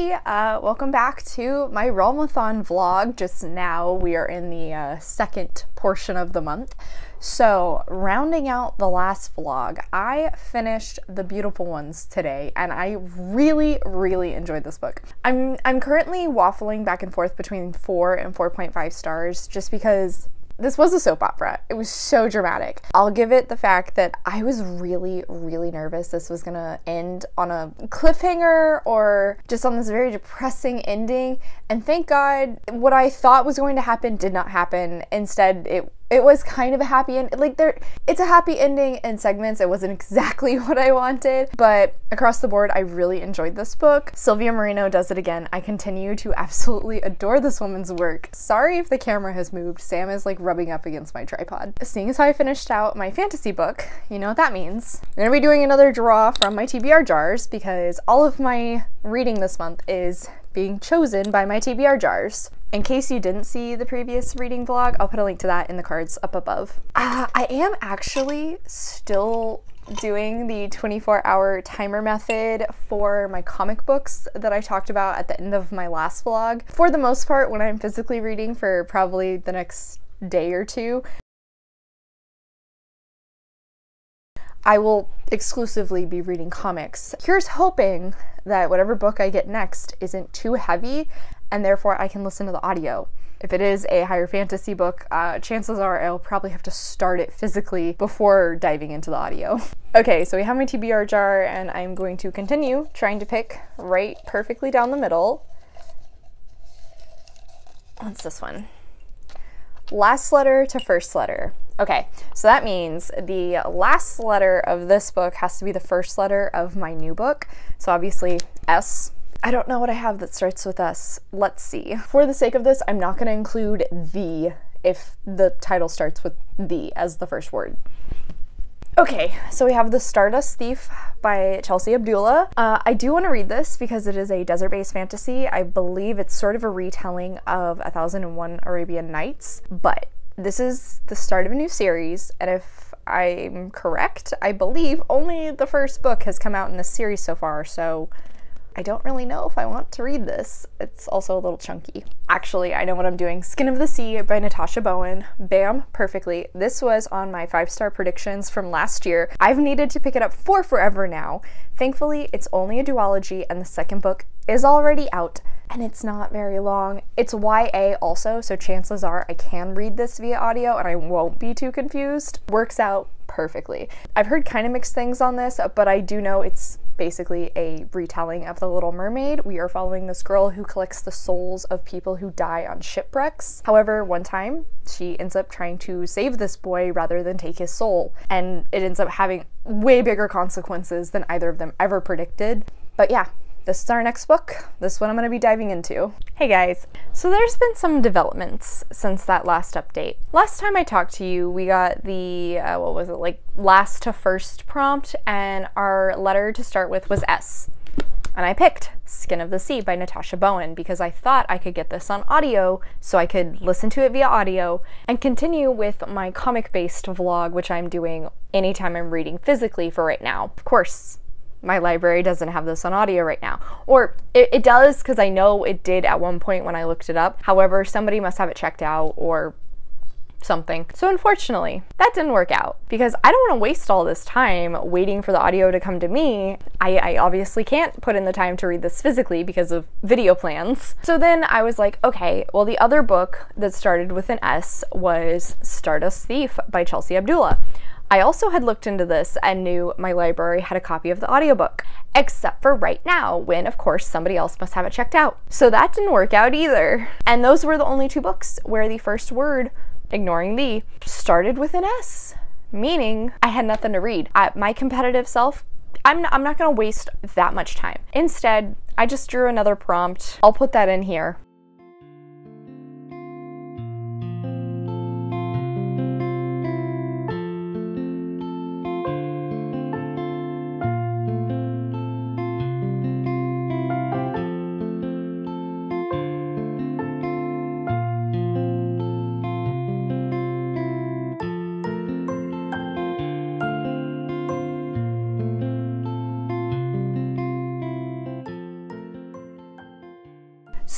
Hey, welcome back to my Realmathon vlog. Just now we are in the second portion of the month. So rounding out the last vlog, I finished The Beautiful Ones today and I really enjoyed this book. I'm currently waffling back and forth between 4 and 4.5 stars just because this was a soap opera. It was so dramatic. I'll give it the fact that I was really nervous this was gonna end on a cliffhanger or just on this very depressing ending. And thank God what I thought was going to happen did not happen. Instead, it was kind of a happy end. It's a happy ending in segments. It wasn't exactly what I wanted, but across the board, I really enjoyed this book. Silvia Moreno does it again. I continue to absolutely adore this woman's work. Sorry if the camera has moved. Sam is like rubbing up against my tripod. Seeing as how I finished out my fantasy book, you know what that means. I'm gonna be doing another draw from my TBR jars because all of my reading this month is being chosen by my TBR jars. In case you didn't see the previous reading vlog, I'll put a link to that in the cards up above. I am actually still doing the 24-hour timer method for my comic books that I talked about at the end of my last vlog. For the most part, when I'm physically reading for probably the next day or two, I will exclusively be reading comics. Here's hoping that whatever book I get next isn't too heavy and therefore I can listen to the audio. If it is a higher fantasy book, chances are I'll probably have to start it physically before diving into the audio. Okay, so we have my TBR jar and I'm going to continue trying to pick right perfectly down the middle. What's this one? Last letter to first letter. Okay, so that means the last letter of this book has to be the first letter of my new book. So obviously S. I don't know what I have that starts with S. Let's see. For the sake of this, I'm not going to include the if the title starts with the as the first word. Okay, so we have The Stardust Thief by 𝗖cie Ich𝘁𝗰𝘁. I do want to read this because it is a desert-based fantasy. I believe it's sort of a retelling of 1001 Arabian Nights, but this is the start of a new series, and if I'm correct, I believe only the first book has come out in this series so far, so I don't really know if I want to read this. It's also a little chunky. Actually, I know what I'm doing. Skin of the Sea by Natasha Bowen. Bam, perfectly. This was on my 5-star predictions from last year. I've needed to pick it up for forever now. Thankfully, it's only a duology and the second book is already out and it's not very long. It's YA also, so chances are I can read this via audio and I won't be too confused. Works out perfectly. I've heard kind of mixed things on this, but I do know it's basically a retelling of The Little Mermaid. We are following this girl who collects the souls of people who die on shipwrecks. However, one time she ends up trying to save this boy rather than take his soul, and it ends up having way bigger consequences than either of them ever predicted. But yeah, this is our next book. This one I'm going to be diving into. Hey guys, so there's been some developments since that last update. Last time I talked to you, we got the, what was it, like last to first prompt, and our letter to start with was S. And I picked Skin of the Sea by Natasha Bowen because I thought I could get this on audio so I could listen to it via audio and continue with my comic-based vlog, which I'm doing anytime I'm reading physically for right now. Of course, my library doesn't have this on audio right now. Or it does, because I know it did at one point when I looked it up. However, somebody must have it checked out or something. So unfortunately, that didn't work out because I don't want to waste all this time waiting for the audio to come to me. I obviously can't put in the time to read this physically because of video plans. So then I was like, okay, well, the other book that started with an S was Stardust Thief by 𝗖cie Ich𝘁𝗰𝘁. I also had looked into this and knew my library had a copy of the audiobook, except for right now, when of course somebody else must have it checked out. So that didn't work out either. And those were the only two books where the first word, ignoring the, started with an S, meaning I had nothing to read. My competitive self, I'm not gonna waste that much time. Instead, I just drew another prompt. I'll put that in here.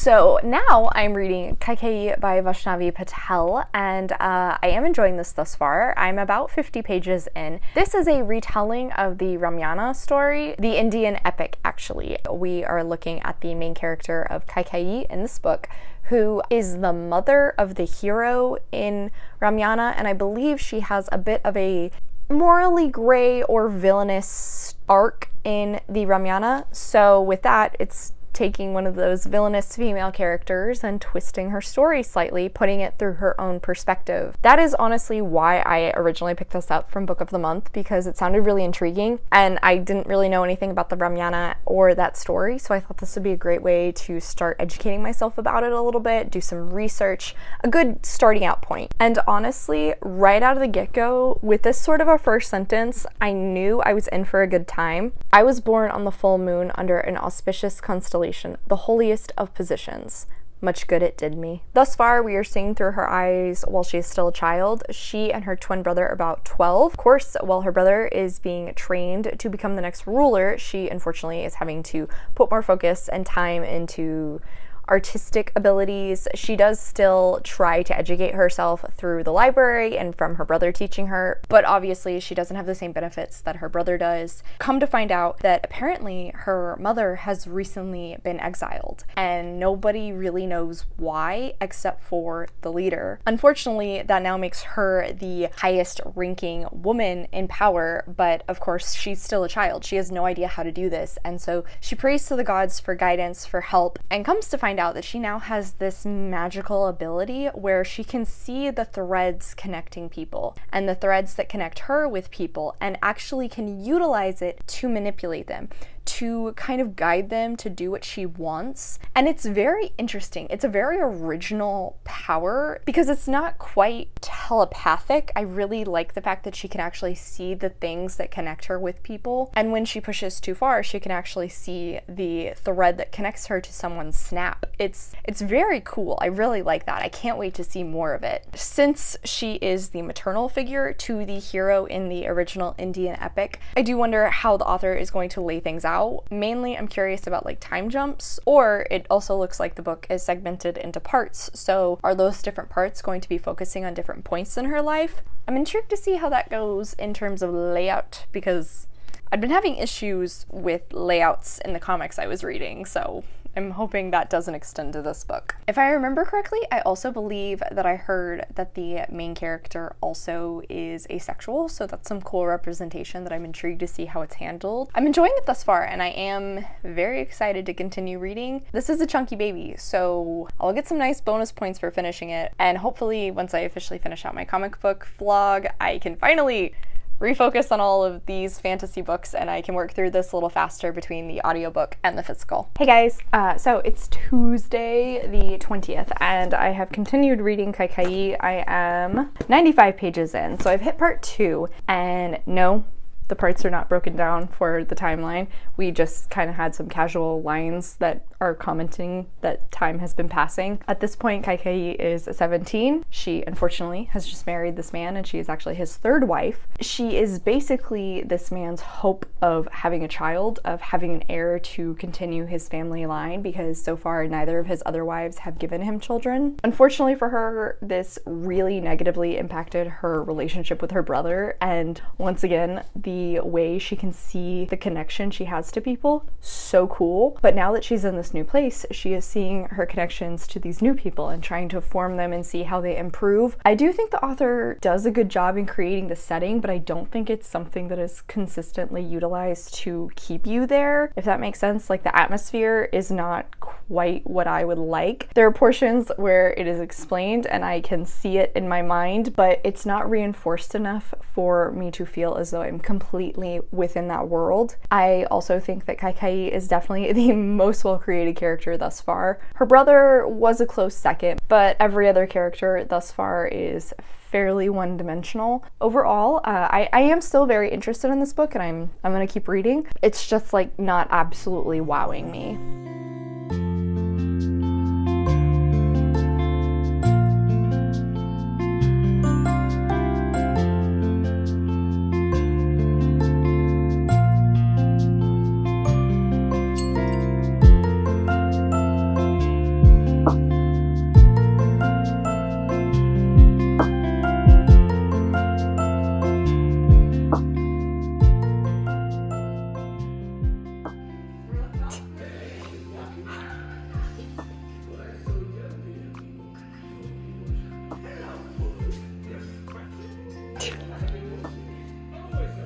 So now I'm reading 𝗖cie by Vaishnavi Patel, and I am enjoying this thus far. I'm about 50 pages in. This is a retelling of the Ramayana story, the Indian epic actually. We are looking at the main character of 𝗖cie in this book, who is the mother of the hero in Ramayana, and I believe she has a bit of a morally gray or villainous arc in the Ramayana. So with that, it's taking one of those villainous female characters and twisting her story slightly, putting it through her own perspective. That is honestly why I originally picked this up from Book of the Month, because it sounded really intriguing and I didn't really know anything about the Ramayana or that story, so I thought this would be a great way to start educating myself about it a little bit, do some research, a good starting out point. And honestly, right out of the get-go, with this sort of a first sentence, I knew I was in for a good time. I was born on the full moon under an auspicious constellation, the holiest of positions. Much good it did me. Thus far, we are seeing through her eyes while she is still a child. She and her twin brother are about 12. Of course, while her brother is being trained to become the next ruler, she unfortunately is having to put more focus and time into artistic abilities. She does still try to educate herself through the library and from her brother teaching her, but obviously she doesn't have the same benefits that her brother does. Come to find out that apparently her mother has recently been exiled, and nobody really knows why except for the leader. Unfortunately, that now makes her the highest ranking woman in power, but of course she's still a child. She has no idea how to do this, and so she prays to the gods for guidance, for help, and comes to find out that she now has this magical ability where she can see the threads connecting people and the threads that connect her with people, and actually can utilize it to manipulate them, to kind of guide them to do what she wants. And it's very interesting. It's a very original power because it's not quite telepathic. I really like the fact that she can actually see the things that connect her with people, and when she pushes too far, she can actually see the thread that connects her to someone snap. It's very cool. I really like that. I can't wait to see more of it. Since she is the maternal figure to the hero in the original Indian epic, I do wonder how the author is going to lay things out. Mainly, I'm curious about like time jumps, or it also looks like the book is segmented into parts. So are those different parts going to be focusing on different points in her life? I'm intrigued to see how that goes in terms of layout, because I've been having issues with layouts in the comics I was reading, so I'm hoping that doesn't extend to this book. If I remember correctly, I also believe that I heard that the main character also is asexual, so that's some cool representation that I'm intrigued to see how it's handled. I'm enjoying it thus far, and I am very excited to continue reading. This is a chunky baby, so I'll get some nice bonus points for finishing it, and hopefully once I officially finish out my comic book vlog, I can finally refocus on all of these fantasy books and I can work through this a little faster between the audiobook and the physical. Hey guys, so it's Tuesday the 20th and I have continued reading 𝗖cie. I am 95 pages in, so I've hit part 2, and no, the parts are not broken down for the timeline. We just kind of had some casual lines that are commenting that time has been passing. At this point, 𝗖cie is 17. She unfortunately has just married this man, and she is actually his 3rd wife. She is basically this man's hope of having a child, of having an heir to continue his family line, because so far neither of his other wives have given him children. Unfortunately for her, this really negatively impacted her relationship with her brother, and once again, the way she can see the connection she has to people, so cool. But now that she's in this new place, she is seeing her connections to these new people and trying to form them and see how they improve. I do think the author does a good job in creating the setting, but I don't think it's something that is consistently utilized to keep you there, if that makes sense. Like, the atmosphere is not quite what I would like. There are portions where it is explained and I can see it in my mind, but it's not reinforced enough for me to feel as though I'm completely within that world. I also think that 𝗖cie is definitely the most well-created character thus far. Her brother was a close second, but every other character thus far is fairly one-dimensional. Overall, I am still very interested in this book, and I'm gonna keep reading. It's just like not absolutely wowing me.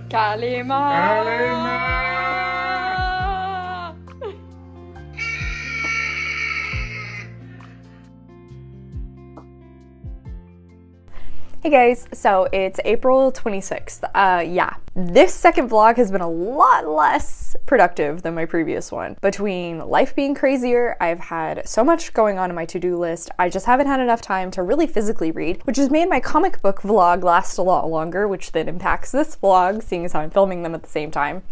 𝗖់់ឆ Hey guys, so it's April 26th. Yeah, this second vlog has been a lot less productive than my previous one. Between life being crazier, I've had so much going on in my to-do list, I just haven't had enough time to really physically read, which has made my comic book vlog last a lot longer, which then impacts this vlog, seeing as how I'm filming them at the same time.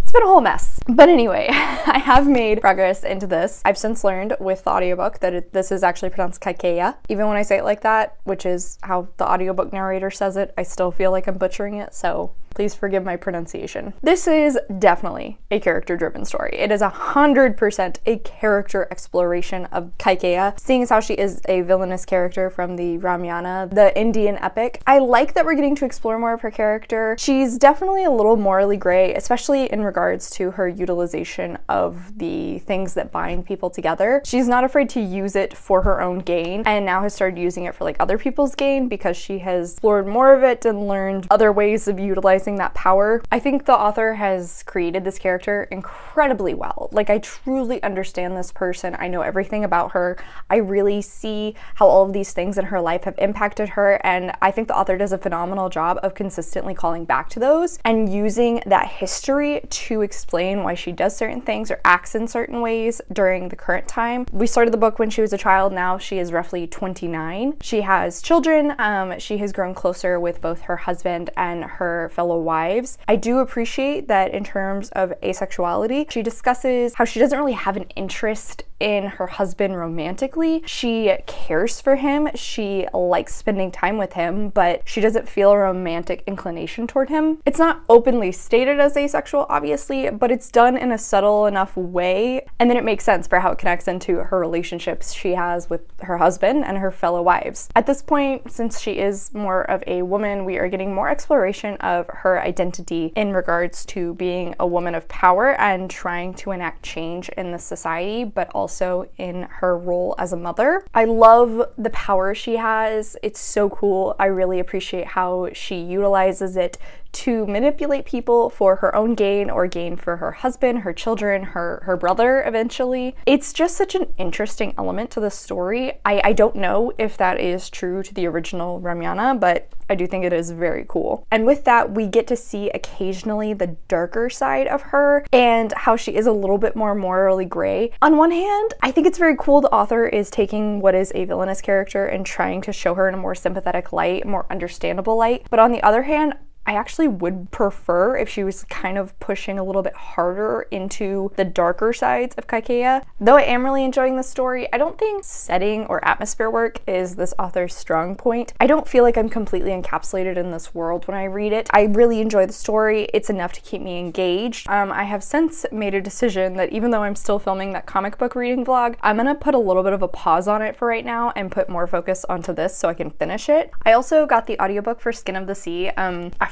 It's been a whole mess. But anyway, I have made progress into this. I've since learned with the audiobook that this is actually pronounced 𝗖់ឆ. Even when I say it like that, which is how the audiobook narrator says it, I still feel like I'm butchering it, so please forgive my pronunciation. This is definitely a character-driven story. It is 100% a character exploration of 𝗖់ឆ, seeing as how she is a villainous character from the Ramayana, the Indian epic. I like that we're getting to explore more of her character. She's definitely a little morally gray, especially in regards to her utilization of the things that bind people together. She's not afraid to use it for her own gain, and now has started using it for like other people's gain because she has explored more of it and learned other ways of utilizing that power. I think the author has created this character incredibly well. Like, I truly understand this person. I know everything about her. I really see how all of these things in her life have impacted her, and I think the author does a phenomenal job of consistently calling back to those and using that history to explain why she does certain things or acts in certain ways during the current time. We started the book when she was a child. Now she is roughly 29. She has children. She has grown closer with both her husband and her fellow wives. I do appreciate that in terms of asexuality, she discusses how she doesn't really have an interest in her husband romantically. She cares for him, she likes spending time with him, but she doesn't feel a romantic inclination toward him. It's not openly stated as asexual, obviously, but it's done in a subtle enough way, and then it makes sense for how it connects into her relationships she has with her husband and her fellow wives. At this point, since she is more of a woman, we are getting more exploration of her identity in regards to being a woman of power and trying to enact change in the society, but also in her role as a mother. I love the power she has. It's so cool. I really appreciate how she utilizes it to manipulate people for her own gain or gain for her husband, her children, her brother eventually. It's just such an interesting element to the story. I don't know if that is true to the original Ramayana, but I do think it is very cool. And with that, we get to see occasionally the darker side of her and how she is a little bit more morally gray. On one hand, I think it's very cool the author is taking what is a villainous character and trying to show her in a more sympathetic light, more understandable light. But on the other hand, I actually would prefer if she was kind of pushing a little bit harder into the darker sides of 𝗖̀ឆ. Though I am really enjoying the story, I don't think setting or atmosphere work is this author's strong point. I don't feel like I'm completely encapsulated in this world when I read it. I really enjoy the story. It's enough to keep me engaged. I have since made a decision that even though I'm still filming that comic book reading vlog, I'm gonna put a little bit of a pause on it for right now and put more focus onto this so I can finish it. I also got the audiobook for Skin of the Sea.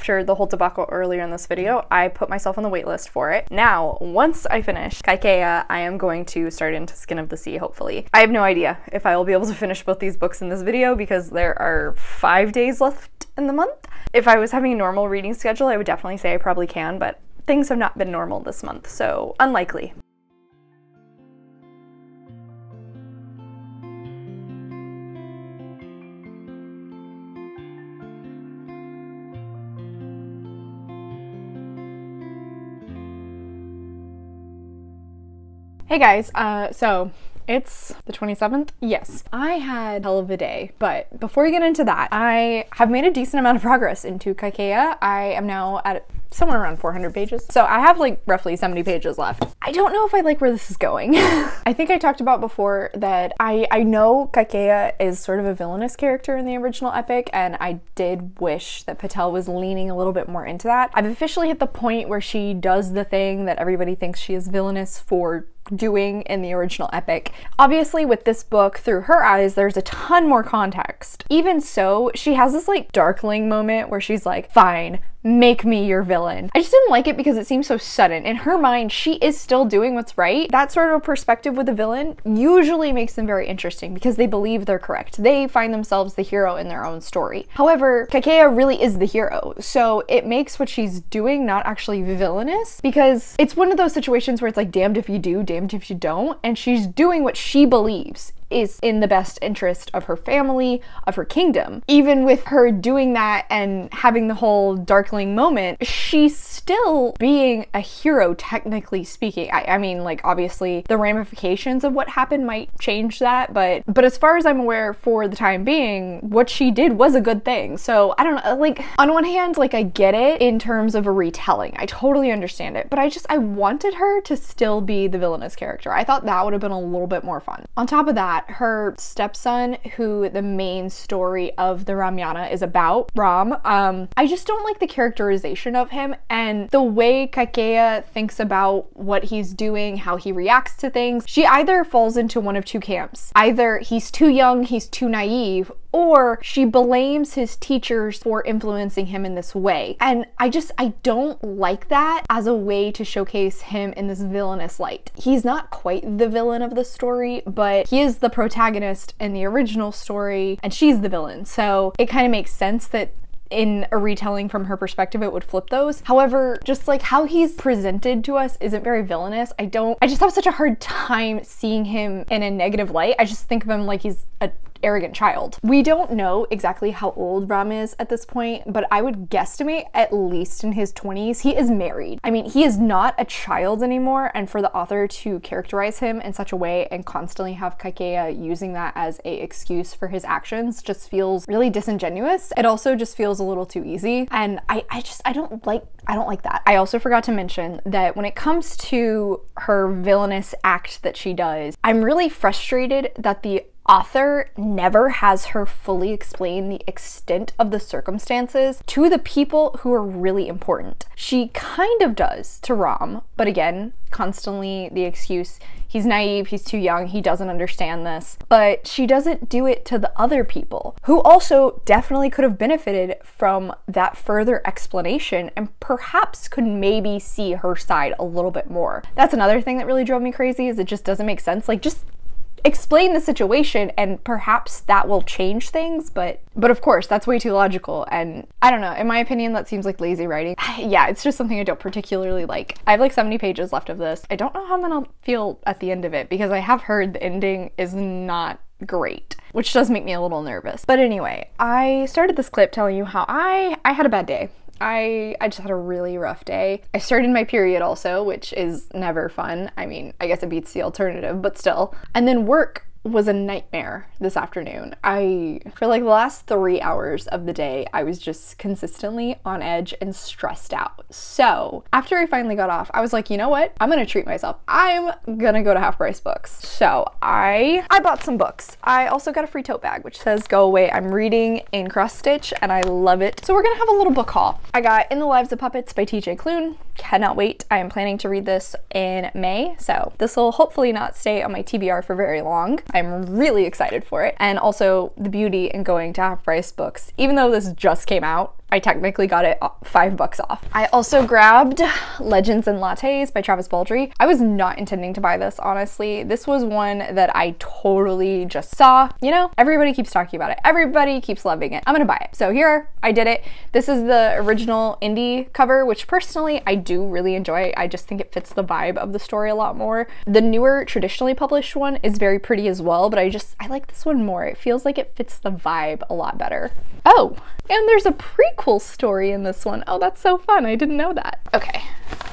After the whole debacle earlier in this video, I put myself on the wait list for it. Now, once I finish 𝗖̀ឆ, I am going to start into Skin of the Sea, hopefully. I have no idea if I will be able to finish both these books in this video because there are 5 days left in the month. If I was having a normal reading schedule, I would definitely say I probably can, but things have not been normal this month, so unlikely. Hey guys, so it's the 27th? Yes. I had hell of a day, but before we get into that, I have made a decent amount of progress into 𝗖̀ឆ. I am now at somewhere around 400 pages. So I have like roughly 70 pages left. I don't know if I like where this is going. I think I talked about before that I know 𝗖̀ឆ is sort of a villainous character in the original epic, and I did wish that Patel was leaning a little bit more into that. I've officially hit the point where she does the thing that everybody thinks she is villainous for doing in the original epic. Obviously, with this book, through her eyes, there's a ton more context. Even so, she has this like darkling moment where she's like, fine, make me your villain. I just didn't like it because it seems so sudden. In her mind, she is still doing what's right. That sort of a perspective with a villain usually makes them very interesting because they believe they're correct. They find themselves the hero in their own story. However, 𝗖𝗁 really is the hero, so it makes what she's doing not actually villainous, because it's one of those situations where it's like damned if you do, damned if you don't, and she's doing what she believes is in the best interest of her family, of her kingdom. Even with her doing that and having the whole darkling moment, she's still being a hero, technically speaking. I mean, like, obviously the ramifications of what happened might change that, but as far as I'm aware, for the time being, what she did was a good thing. So I don't know, like, on one hand, like, I get it in terms of a retelling. I totally understand it, but I wanted her to still be the villainous character. I thought that would have been a little bit more fun. On top of that, her stepson, who the main story of the Ramayana is about, Ram, I just don't like the characterization of him and the way 𝗖𝗁 thinks about what he's doing, how he reacts to things. She either falls into one of two camps. Either he's too young, he's too naive, or she blames his teachers for influencing him in this way. And I don't like that as a way to showcase him in this villainous light. He's not quite the villain of the story, but he is the protagonist in the original story, and she's the villain. So it kind of makes sense that in a retelling from her perspective, it would flip those. However, just like how he's presented to us isn't very villainous. I just have such a hard time seeing him in a negative light. I just think of him like he's a arrogant child. We don't know exactly how old Ram is at this point, but I would guesstimate at least in his 20s. He is married. I mean, he is not a child anymore, and for the author to characterize him in such a way and constantly have 𝗖𝗁 using that as an excuse for his actions just feels really disingenuous. It also just feels a little too easy, and I don't like that. I also forgot to mention that when it comes to her villainous act that she does, I'm really frustrated that the author never has her fully explain the extent of the circumstances to the people who are really important. She kind of does to Ram, but again, constantly the excuse, he's naive, he's too young, he doesn't understand this. But she doesn't do it to the other people, who also definitely could have benefited from that further explanation and perhaps could maybe see her side a little bit more. That's another thing that really drove me crazy, is it just doesn't make sense. Like, just explain the situation and perhaps that will change things, but of course that's way too logical, and I don't know, in my opinion that seems like lazy writing. Yeah, it's just something I don't particularly like. I have like 70 pages left of this. I don't know how I'm gonna feel at the end of it because I have heard the ending is not great, which does make me a little nervous. But anyway, I started this clip telling you how I had a bad day. I just had a really rough day. I started my period also, which is never fun. I mean, I guess it beats the alternative, but still. And then work was a nightmare this afternoon. For like the last 3 hours of the day, I was just consistently on edge and stressed out. So after I finally got off, I was like, you know what? I'm gonna treat myself. I'm gonna go to Half Price Books. So I bought some books. I also got a free tote bag, which says go away. I'm reading in cross stitch and I love it. So we're gonna have a little book haul. I got In the Lives of Puppets by TJ Klune. Cannot wait. I am planning to read this in May, so this will hopefully not stay on my TBR for very long. I'm really excited for it. And also the beauty in going to Half Price Books, even though this just came out, I technically got it $5 off. I also grabbed Legends and Lattes by Travis Baldree. I was not intending to buy this, honestly. This was one that I totally just saw. You know, everybody keeps talking about it. Everybody keeps loving it. I'm gonna buy it. So here, I did it. This is the original indie cover, which personally I do really enjoy. I just think it fits the vibe of the story a lot more. The newer traditionally published one is very pretty as well, but I like this one more. It feels like it fits the vibe a lot better. Oh, and there's a prequel story in this one. Oh, that's so fun. I didn't know that. Okay.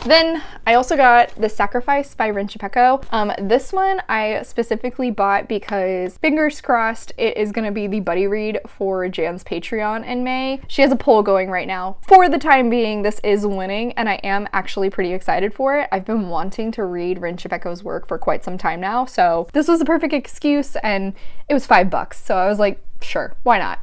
Then I also got The Sacrifice by 𝗖ście puis𝘁𝗁𝘁. This one I specifically bought because, fingers crossed, it is going to be the buddy read for Jan's Patreon in May. She has a poll going right now. For the time being, this is winning, and I am actually pretty excited for it. I've been wanting to read 𝗖ście puis𝘁𝗁𝘁's work for quite some time now, so this was a perfect excuse, and it was $5, so I was like, sure, why not?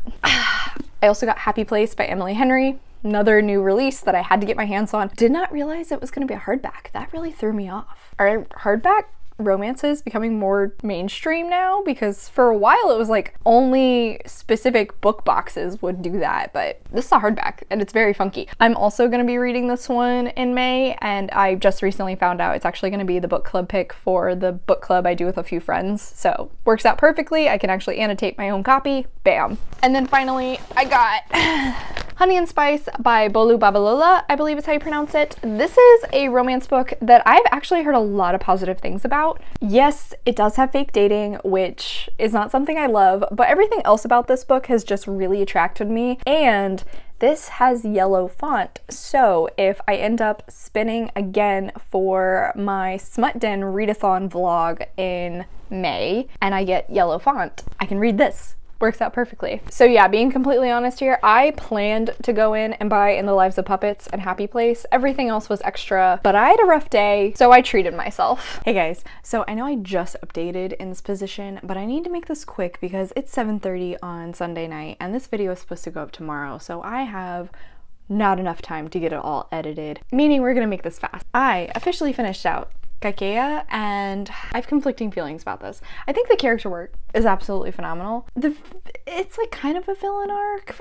I also got Happy Place by Emily Henry. Another new release that I had to get my hands on. Did not realize it was going to be a hardback. That really threw me off. Are hardback romances becoming more mainstream now, because for a while it was like only specific book boxes would do that, but this is a hardback and it's very funky. I'm also going to be reading this one in May, and I just recently found out it's actually going to be the book club pick for the book club I do with a few friends, so works out perfectly. I can actually annotate my own copy. Bam. And then finally I got Honey and Spice by Bolu Babalola, I believe is how you pronounce it. This is a romance book that I've actually heard a lot of positive things about. Yes, it does have fake dating, which is not something I love, but everything else about this book has just really attracted me, and this has yellow font, so if I end up spinning again for my Smut Den readathon vlog in May and I get yellow font, I can read this. Works out perfectly. So yeah, being completely honest here, I planned to go in and buy In the Lives of Puppets and Happy Place. Everything else was extra, but I had a rough day, so I treated myself. Hey guys, so I know I just updated in this position, but I need to make this quick because it's 7:30 on Sunday night and this video is supposed to go up tomorrow, so I have not enough time to get it all edited, meaning we're gonna make this fast. I officially finished out 𝗖cieः𝘁, and I have conflicting feelings about this. I think the character work is absolutely phenomenal. It's like kind of a villain arc.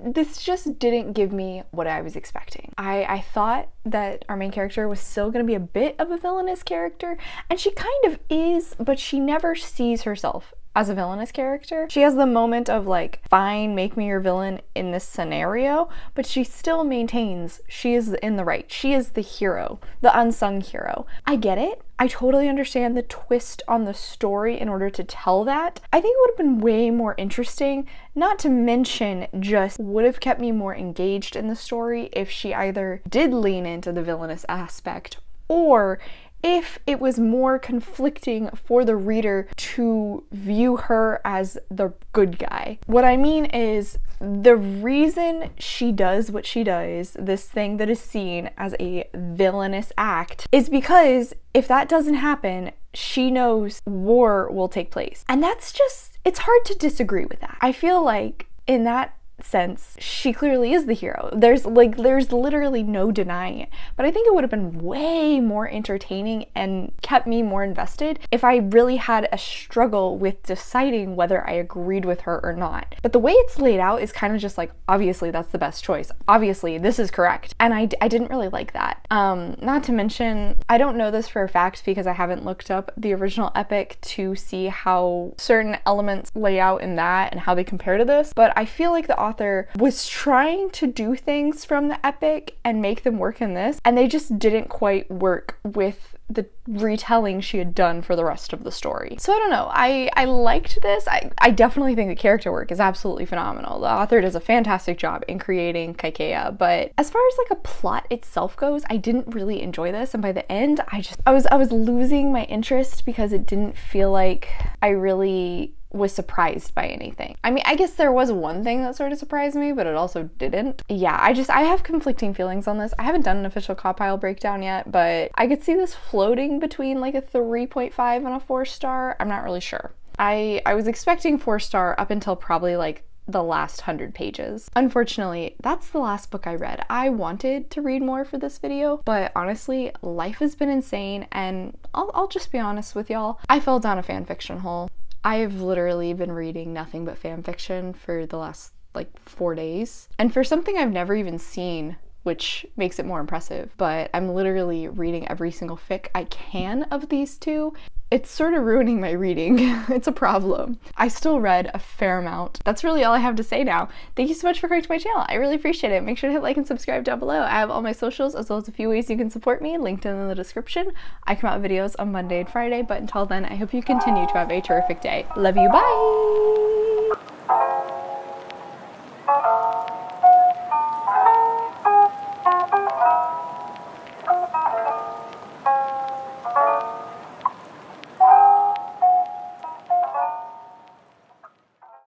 This just didn't give me what I was expecting. I thought that our main character was still gonna be a bit of a villainous character, and she kind of is, but she never sees herself as a villainous character. She has the moment of like, fine, make me your villain in this scenario, but she still maintains she is in the right. She is the hero, the unsung hero. I get it. I totally understand the twist on the story in order to tell that. I think it would have been way more interesting, not to mention just would have kept me more engaged in the story if she either did lean into the villainous aspect, or if it was more conflicting for the reader to view her as the good guy. What I mean is, the reason she does what she does, this thing that is seen as a villainous act, is because if that doesn't happen, she knows war will take place. And that's just, it's hard to disagree with that. I feel like in that sense, she clearly is the hero. There's literally no denying it. But I think it would have been way more entertaining and kept me more invested if I really had a struggle with deciding whether I agreed with her or not. But the way it's laid out is kind of just like, obviously that's the best choice. Obviously this is correct. And I didn't really like that. Not to mention, I don't know this for a fact because I haven't looked up the original epic to see how certain elements lay out in that and how they compare to this, but I feel like the author was trying to do things from the epic and make them work in this, and they just didn't quite work with the retelling she had done for the rest of the story. So I don't know, I liked this. I definitely think the character work is absolutely phenomenal. The author does a fantastic job in creating 𝗖cieः𝘁, but as far as like a plot itself goes, I didn't really enjoy this, and by the end I was losing my interest because it didn't feel like I really was surprised by anything. I mean, I guess there was one thing that sort of surprised me, but it also didn't. Yeah, I have conflicting feelings on this. I haven't done an official compile breakdown yet, but I could see this floating between like a 3.5 and a 4-star. I'm not really sure. I was expecting 4-star up until probably like the last 100 pages. Unfortunately, that's the last book I read. I wanted to read more for this video, but honestly, life has been insane, and I'll just be honest with y'all. I fell down a fan fiction hole. I've literally been reading nothing but fan fiction for the last like 4 days. And for something I've never even seen, which makes it more impressive, but I'm literally reading every single fic I can of these two. It's sort of ruining my reading. It's a problem. I still read a fair amount. That's really all I have to say now. Thank you so much for coming to my channel. I really appreciate it. Make sure to hit like and subscribe down below. I have all my socials as well as a few ways you can support me linked in the description. I come out with videos on Monday and Friday, but until then, I hope you continue to have a terrific day. Love you, bye!